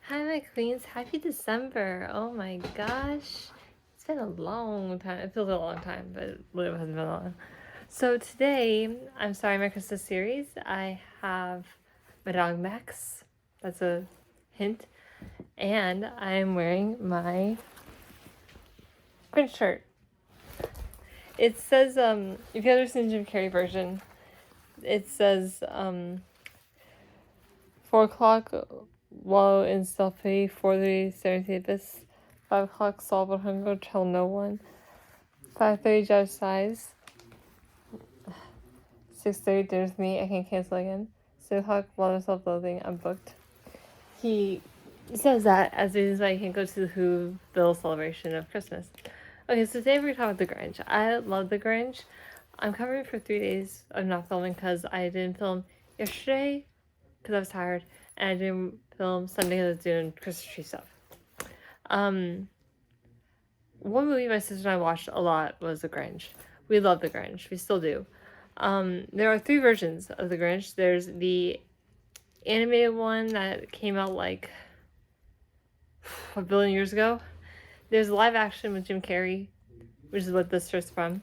Hi, my queens. Happy December. Oh my gosh. It's been a long time. It feels like a long time, but it really hasn't been long. So today, I'm starting my Christmas series. I have my dog Max. That's a hint. And I'm wearing my Grinch shirt. It says, if you ever seen the Jim Carrey version, it says, 4 o'clock, wallow in self-pity, 4:30, staring the abyss, 5 o'clock, solve what hunger, tell no one, 5:30, judge size, 6:30, dinner's me, I can't cancel again, 6 o'clock, wallow self-loathing, I'm booked. He says that as reasons why he can't go to the Whoville celebration of Christmas. Okay, so today we're talking about the Grinch. I love the Grinch. I'm covering for 3 days of not filming because I didn't film yesterday because I was tired, and I didn't film Sunday because I was doing Christmas tree stuff. One movie my sister and I watched a lot was The Grinch. We love The Grinch. We still do. There are 3 versions of The Grinch. There's the animated one that came out like a billion years ago. There's live action with Jim Carrey, which is what this shirt's from.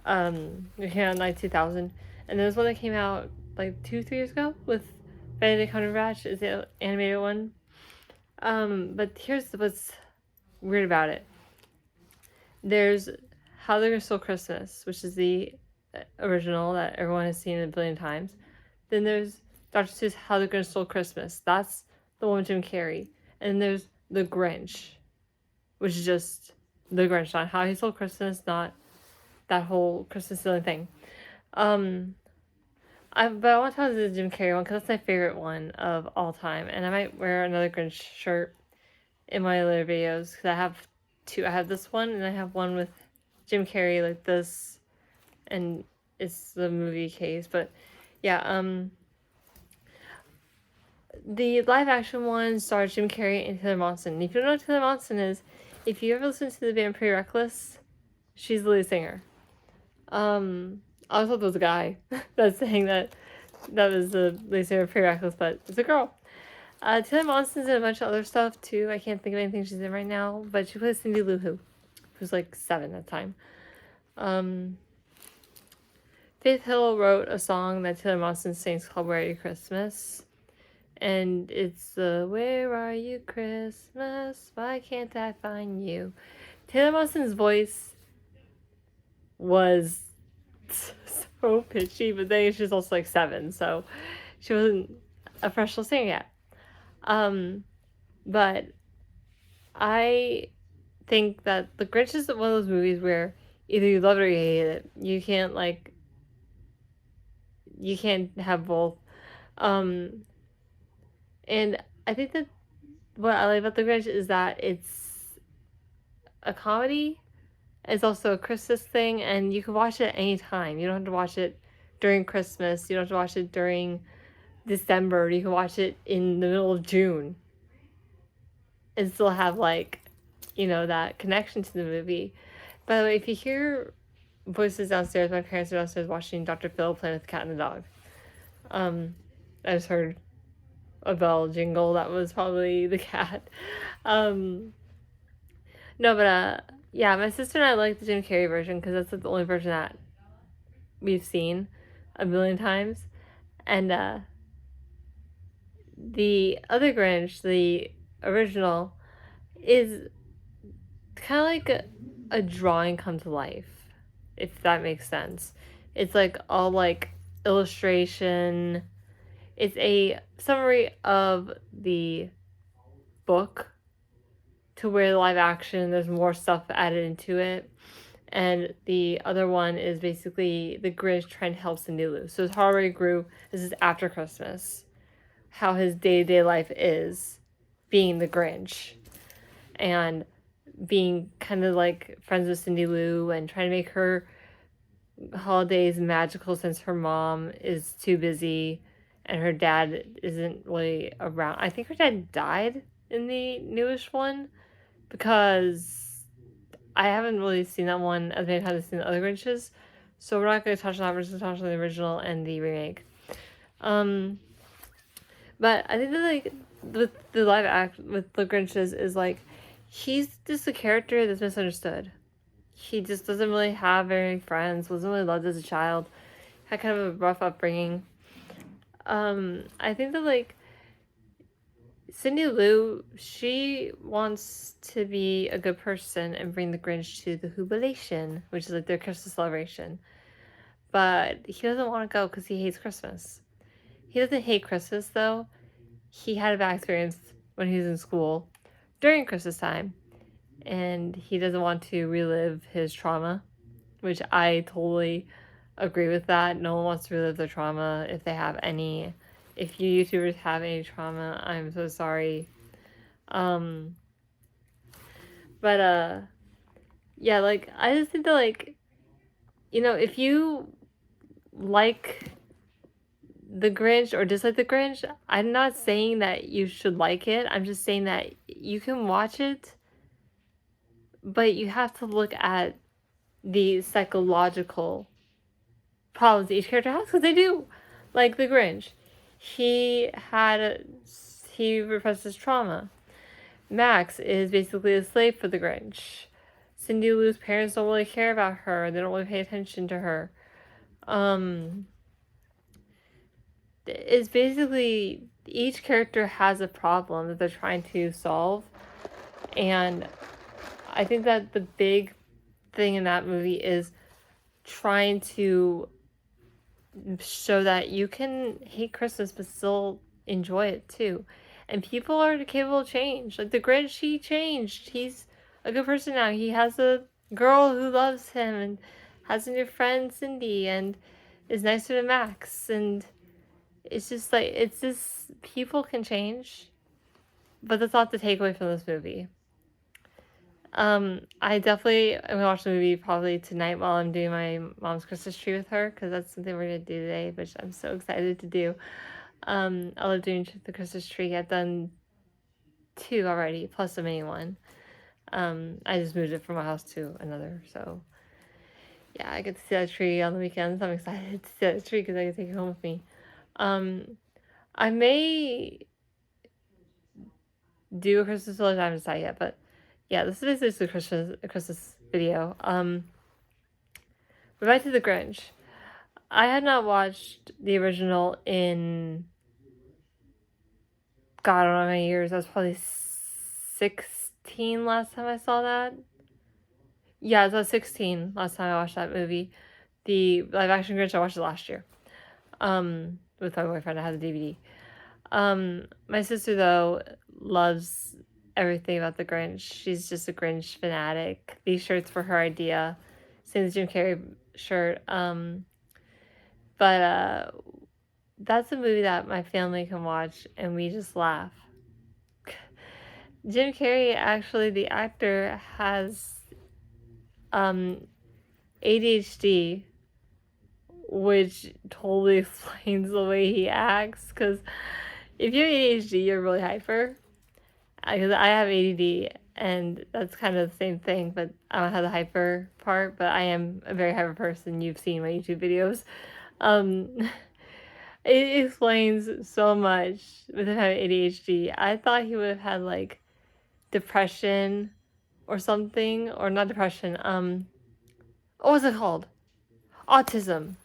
It came out in like 2000. And there's one that came out like 2-3 years ago with Benedict Cumberbatch, is the animated one. But here's what's weird about it. There's How They're Gonna Steal Christmas, which is the original that everyone has seen a billion times. Then there's Dr. Seuss' How They're Gonna Steal Christmas. That's the one with Jim Carrey. And then there's The Grinch, which is just The Grinch, not How He Stole Christmas, not that whole Christmas stealing thing. But I want to talk about the Jim Carrey one because that's my favorite one of all time. And I might wear another Grinch shirt in my later videos because I have 2. I have this one and I have one with Jim Carrey like this, and it's the movie case. But yeah, the live action one stars Jim Carrey and Taylor Momsen. And if you don't know what Taylor Momsen is, if you ever listen to the band Pretty Reckless, she's the lead singer. I always thought there was a guy that's saying that was the lead singer of Pretty Reckless, but it's a girl. Taylor Momsen's in a bunch of other stuff too. I can't think of anything she's in right now, but she plays Cindy Lou Who, who's like 7 at the time. Faith Hill wrote a song that Taylor Momsen sings called Where Are You Christmas? And it's Where Are You Christmas? Why can't I find you? Taylor Momsen's voice was so pitchy, but then she's also like 7, so she wasn't a professional singer yet. But I think that The Grinch is one of those movies where either you love it or you hate it. You can't have both. And I think that what I like about The Grinch is that it's a comedy. It's also a Christmas thing, and you can watch it any time. You don't have to watch it during Christmas. You don't have to watch it during December. You can watch it in the middle of June and still have that connection to the movie. By the way, if you hear voices downstairs, my parents are downstairs watching Dr. Phil playing with the cat and the dog. I just heard a bell jingle. That was probably the cat. Yeah, my sister and I like the Jim Carrey version because that's the only version that we've seen a million times. And the other Grinch, the original, is kind of like a drawing come to life, if that makes sense. It's like all like illustration. It's a summary of the book to where the live action, there's more stuff added into it. And the other one is basically the Grinch trying to help Cindy Lou. So his heart already grew. This is after Christmas. How his day-to-day life is being the Grinch. And being kind of like friends with Cindy Lou and trying to make her holidays magical since her mom is too busy and her dad isn't really around. I think her dad died in the newest one because I haven't really seen that one as many times as I've seen the other Grinches. So we're not going to touch on that. We're just going to touch on the original and the remake. But I think that like with the live act with the Grinches is like he's just a character that's misunderstood. He just doesn't really have very many friends, wasn't really loved as a child, had kind of a rough upbringing. I think that like Cindy Lou, she wants to be a good person and bring the Grinch to the Jubilation, which is like their Christmas celebration. But he doesn't want to go because he hates Christmas. He doesn't hate Christmas though. He had a bad experience when he was in school during Christmas time, and he doesn't want to relive his trauma, which I totally agree with that. No one wants to relive their trauma if they have any. If you YouTubers have any trauma, I'm so sorry. Um, but yeah, like I just think that like, if you like the Grinch or dislike the Grinch, I'm not saying that you should like it. I'm just saying that you can watch it, but you have to look at the psychological problems each character has, because they do. Like the Grinch, he repressed his trauma. Max is basically a slave for the Grinch. Cindy Lou's parents don't really care about her. They don't really pay attention to her. It's basically each character has a problem that they're trying to solve, and I think that the big thing in that movie is trying to show that you can hate Christmas but still enjoy it too. And people are capable of change. Like the Grinch, he changed. He's a good person now. He has a girl who loves him and has a new friend, Cindy, and is nicer to Max. And it's just people can change. But that's not the takeaway from this movie. I definitely am gonna watch the movie probably tonight while I'm doing my mom's Christmas tree with her, because that's something we're gonna do today, which I'm so excited to do. I love doing the Christmas tree. I've done 2 already, plus a mini one. I just moved it from my house to another, so yeah, I get to see that tree on the weekends. I'm excited to see that tree because I can take it home with me. I may do a Christmas village. I haven't decided yet, but yeah, this is basically a Christmas video. But back to the Grinch. I had not watched the original in God, I don't know how many years. I was probably 16 last time I saw that. Yeah, I was about 16 last time I watched that movie. The live action Grinch, I watched it last year. With my boyfriend, I had the DVD. My sister though loves everything about the Grinch. She's just a Grinch fanatic. These shirts were her idea. Same as Jim Carrey shirt. But that's a movie that my family can watch and we just laugh. Jim Carrey, actually, the actor, has ADHD, which totally explains the way he acts. Because if you have ADHD, you're really hyper. Because I have ADD, and that's kind of the same thing, but I don't have the hyper part. But I am a very hyper person. You've seen my YouTube videos. It explains so much with him having ADHD. I thought he would have had like depression or something, or not depression. What was it called? Autism.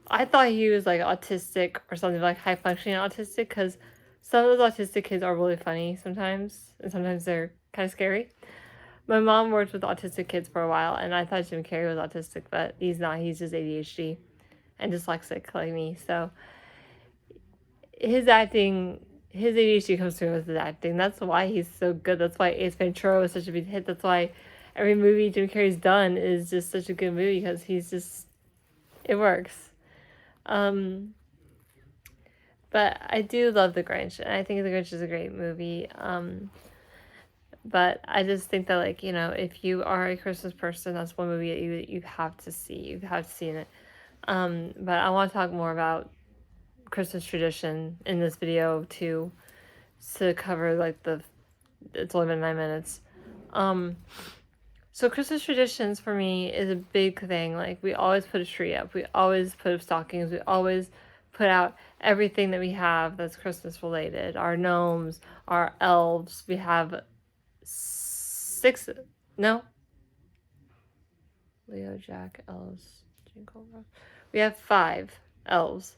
I thought he was like autistic or something, like high functioning autistic, because some of those autistic kids are really funny sometimes, and sometimes they're kind of scary. My mom worked with autistic kids for a while, and I thought Jim Carrey was autistic, but he's not. He's just ADHD and dyslexic like me. So his ADHD comes through with his acting. That's why he's so good. That's why Ace Ventura was such a big hit. That's why every movie Jim Carrey's done is just such a good movie, because it works. But I do love The Grinch, and I think The Grinch is a great movie. But I just think that, like, if you are a Christmas person, that's one movie that you have to see. You have to see it. But I want to talk more about Christmas tradition in this video too, to cover like it's only been 9 minutes. So Christmas traditions for me is a big thing. Like, we always put a tree up, we always put up stockings, we always put put out everything that we have that's Christmas related. Our gnomes, our elves. We have 6, no? Leo, Jack, elves, Jingle. We have 5 elves.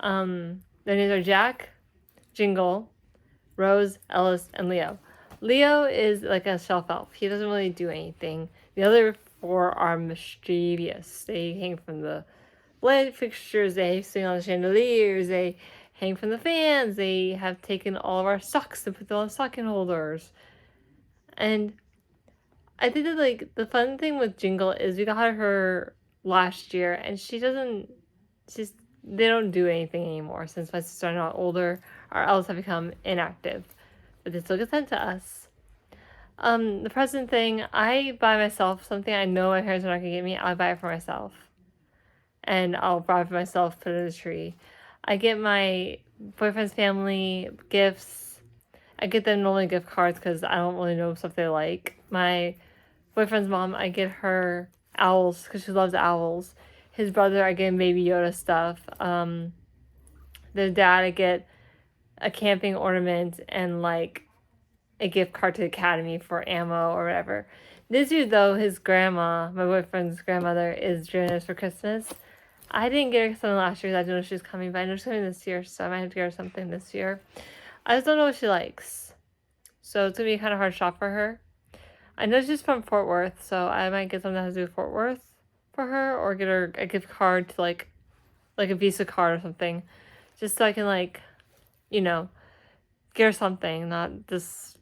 Their names are Jack, Jingle, Rose, Ellis, and Leo. Leo is like a shelf elf. He doesn't really do anything. The other 4 are mischievous. They hang from the light fixtures, they swing on the chandeliers, they hang from the fans, they have taken all of our socks and put them on stocking holders. And I think that, like, the fun thing with Jingle is we got her last year, and they don't do anything anymore since my sister and I are older. Our elves have become inactive, but they still get sent to us. The present thing, I buy myself something I know my parents are not gonna get me. I buy it for myself, and I'll buy it for myself, put it in the tree. I get my boyfriend's family gifts. I get them normally gift cards because I don't really know stuff they like. My boyfriend's mom, I get her owls because she loves owls. His brother, I get him Baby Yoda stuff. Their dad, I get a camping ornament and like a gift card to the academy for ammo or whatever. This year, though, his grandma, my boyfriend's grandmother, is joining us for Christmas. I didn't get her something last year because I didn't know she was coming, but I know she's coming this year, so I might have to get her something this year. I just don't know what she likes, so it's gonna be kind of hard shop for her. I know she's from Fort Worth, so I might get something that has to do with Fort Worth for her, or get her a gift card to like a Visa card or something, just so I can get her something, not just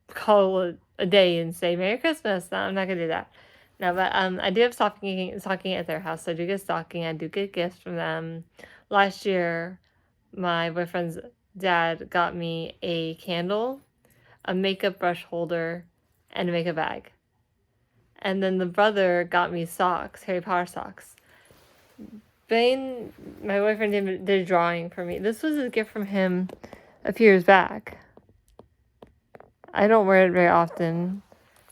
call it a day and say Merry Christmas. No, I'm not gonna do that. No, but I do have stocking at their house. So I do get stocking. I do get gifts from them. Last year, my boyfriend's dad got me a candle, a makeup brush holder, and a makeup bag. And then the brother got me socks, Harry Potter socks. Bane, my boyfriend did a drawing for me. This was a gift from him a few years back. I don't wear it very often.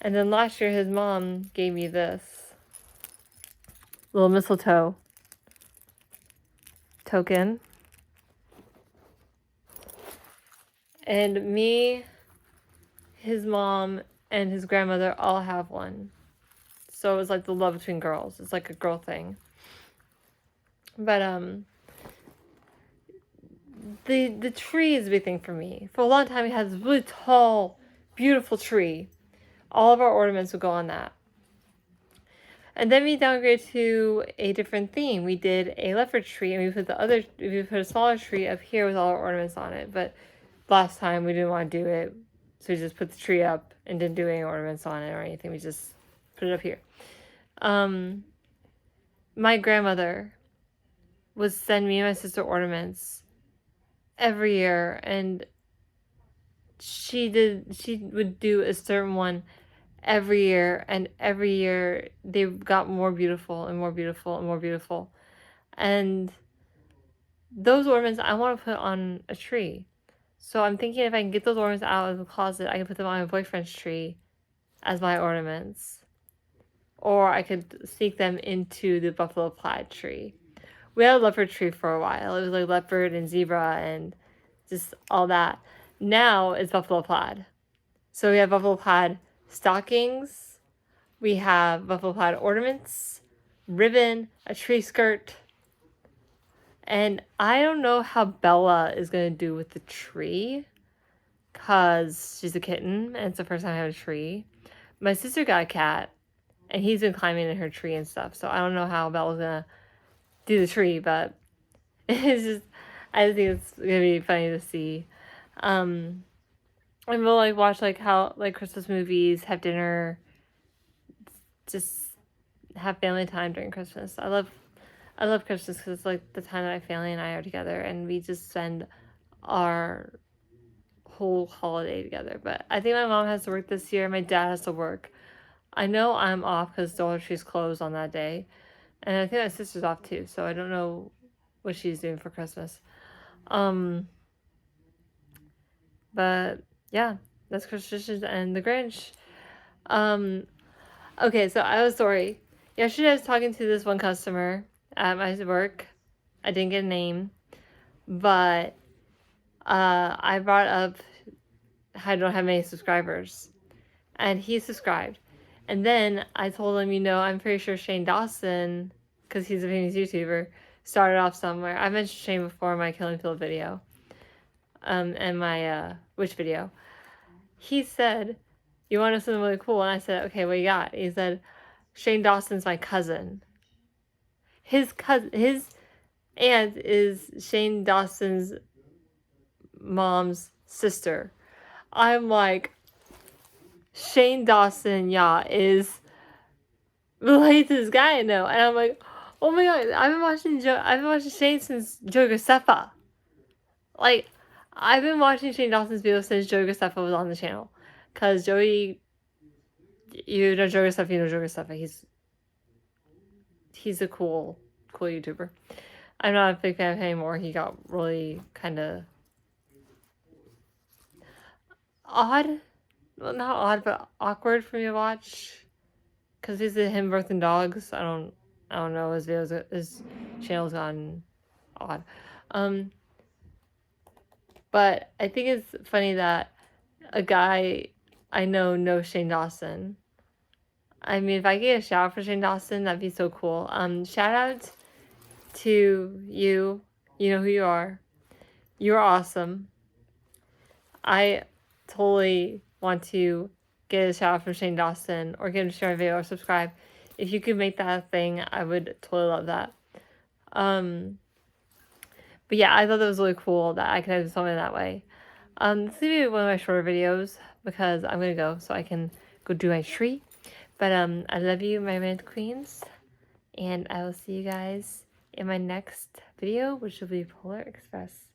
And then last year, his mom gave me this little mistletoe token. And me, his mom, and his grandmother all have one. So it's like the love between girls. It's like a girl thing. But the tree is a big thing for me. For a long time, we had this really tall, beautiful tree. All of our ornaments would go on that. And then we downgraded to a different theme. We did a leopard tree, and we put a smaller tree up here with all our ornaments on it. But last time we didn't want to do it, so we just put the tree up and didn't do any ornaments on it or anything. We just put it up here. My grandmother would send me and my sister ornaments every year, and she would do a certain one every year, and every year they got more beautiful and more beautiful and more beautiful. And those ornaments I want to put on a tree. So I'm thinking if I can get those ornaments out of the closet, I can put them on my boyfriend's tree as my ornaments. Or I could sneak them into the buffalo plaid tree. We had a leopard tree for a while. It was like leopard and zebra and just all that. Now it's buffalo plaid. So we have buffalo plaid stockings, we have buffalo plaid ornaments, ribbon, a tree skirt, and I don't know how Bella is going to do with the tree because she's a kitten and it's the first time I have a tree. My sister got a cat and he's been climbing in her tree and stuff, so I don't know how Bella's going to do the tree, but it's just, I think it's going to be funny to see. And we'll watch how Christmas movies, have dinner, just have family time during Christmas. I love Christmas because it's like the time that my family and I are together, and we just spend our whole holiday together. But I think my mom has to work this year. My dad has to work. I know I'm off because Dollar Tree's closed on that day, and I think my sister's off too. So I don't know what she's doing for Christmas. But yeah, that's Christmas and the Grinch. Okay, so I was sorry. Yesterday I was talking to this one customer at my work. I didn't get a name. but I brought up I don't have many subscribers, and he subscribed. And then I told him, I'm pretty sure Shane Dawson, because he's a famous YouTuber, started off somewhere. I mentioned Shane before in my Killing Field video, and my Witch video. He said, "You want to know something really cool?" And I said, "Okay, what you got?" He said, "Shane Dawson's my cousin. His aunt is Shane Dawson's mom's sister." I'm like, Shane Dawson, is related to this guy I know, and I'm like, oh my god, I've been watching Shane since Joe Graceffa. Like, I've been watching Shane Dawson's videos since Joe Graceffa was on the channel, cause Joey, you know Joe Graceffa, he's a cool YouTuber. I'm not a big fan of him anymore. He got really kind of odd. Well, not odd, but awkward for me to watch. Cause he's him birthing dogs. I don't know. His channel's gone odd. But I think it's funny that a guy I know knows Shane Dawson. I mean, if I get a shout out for Shane Dawson, that'd be so cool. Shout out to you. You know who you are. You're awesome. I totally want to get a shout out from Shane Dawson, or get him to share a video or subscribe. If you could make that a thing, I would totally love that. But yeah, I thought that was really cool that I could do something that way. This is gonna be one of my shorter videos because I'm gonna go so I can go do my tree. But I love you, my romantic queens, and I will see you guys in my next video, which will be Polar Express.